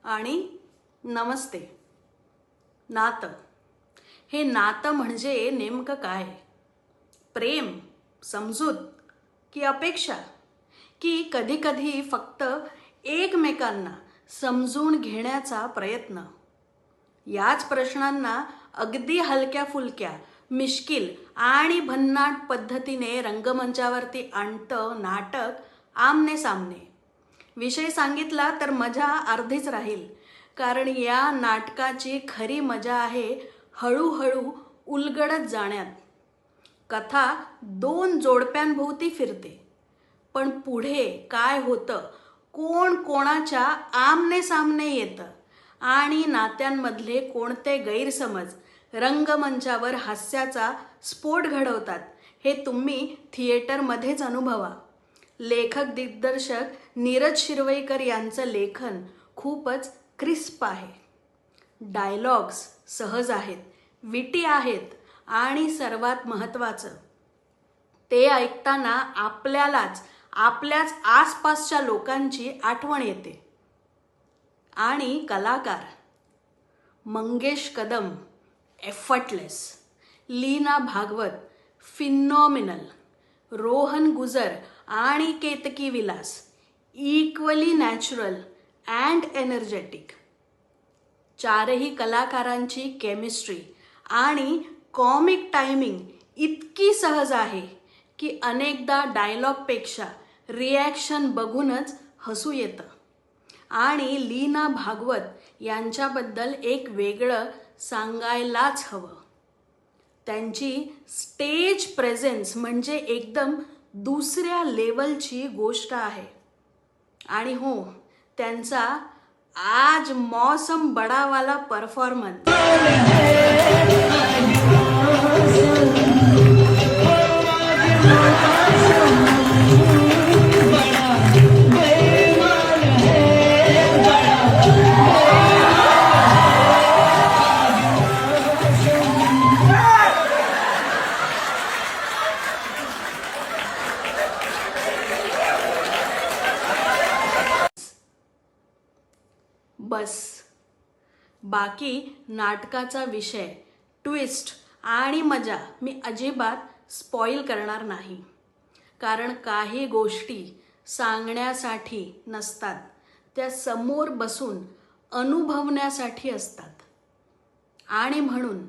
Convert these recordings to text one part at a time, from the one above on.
आणि नमस्ते. नातं, हे नातं म्हणजे नेमकं काय? प्रेम, समजूत की अपेक्षा, की कधी फक्त एकमेकांना समजून घेण्याचा प्रयत्न? याच प्रश्नांना अगदी हलक्या फुलक्या, मिश्किल आणि भन्नाट पद्धतीने रंगमंचावरती आणतं नाटक आमने सामने. विषय सांगितला तर मजा अर्धीच राहील, कारण या नाटकाची खरी मजा आहे हळूहळू उलगडत जाण्यात. कथा दोन जोडप्यांभोवती फिरते, पण पुढे काय होतं, कोण कोणाच्या आमने सामने येतं आणि नात्यांमधले कोणते गैरसमज रंगमंचावर हास्याचा स्फोट घडवतात, हे तुम्ही थिएटरमध्येच अनुभवा. लेखक दिग्दर्शक नीरज शिरवईकर यांचं लेखन खूपच क्रिस्प आहे. डायलॉग्स सहज आहेत, विटी आहेत आणि सर्वात महत्त्वाचं, ते ऐकताना आपल्याच आसपासच्या लोकांची आठवण येते. आणि कलाकार मंगेश कदम एफर्टलेस, लीना भागवत फिनॉमिनल, रोहन गुजर आणि Ketaki Vilas equally natural and energetic. चारही कलाकारांची केमिस्ट्री आणि कॉमिक टायमिंग इतकी सहज आहे की अनेकदा डायलॉगपेक्षा रिॲक्शन बघूनच हसू येतं. आणि लीना भागवत यांच्याबद्दल एक वेगळं सांगायलाच हवं. त्यांची स्टेज प्रेझेन्स म्हणजे एकदम दुसऱ्या लेवलची गोष्ट आहे. आणि हो, त्यांचा आज मौसम बडावाला परफॉर्मन्स बस. बाकी नाटकाचा विषय, ट्विस्ट आणि मजा मी अजिबात स्पॉईल करणार नाही, कारण काही गोष्टी सांगण्यासाठी नसतात, त्या समोर बसून अनुभवण्यासाठी असतात. आणि म्हणून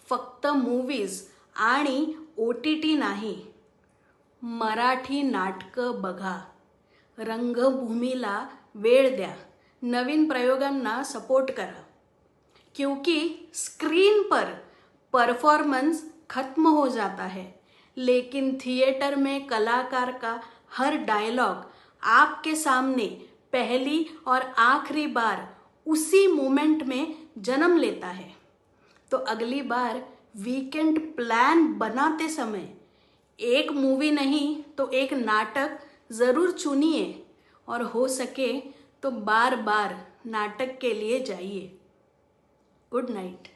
फक्त मूव्हीज आणि OTT नाही, मराठी नाटकं बघा, रंगभूमीला वेळ द्या, नवीन प्रयोगांना सपोर्ट करा. क्योंकि स्क्रीन पर परफॉर्मेंस खत्म हो जाता है, लेकिन थिएटर में कलाकार का हर डायलॉग आपके सामने पहली और आखिरी बार उसी मोमेंट में जन्म लेता है. तो अगली बार वीकेंड प्लान बनाते समय एक मूवी नहीं तो एक नाटक ज़रूर चुनिए, और हो सके तो बार बार नाटक के लिए जाइए. Good Knight.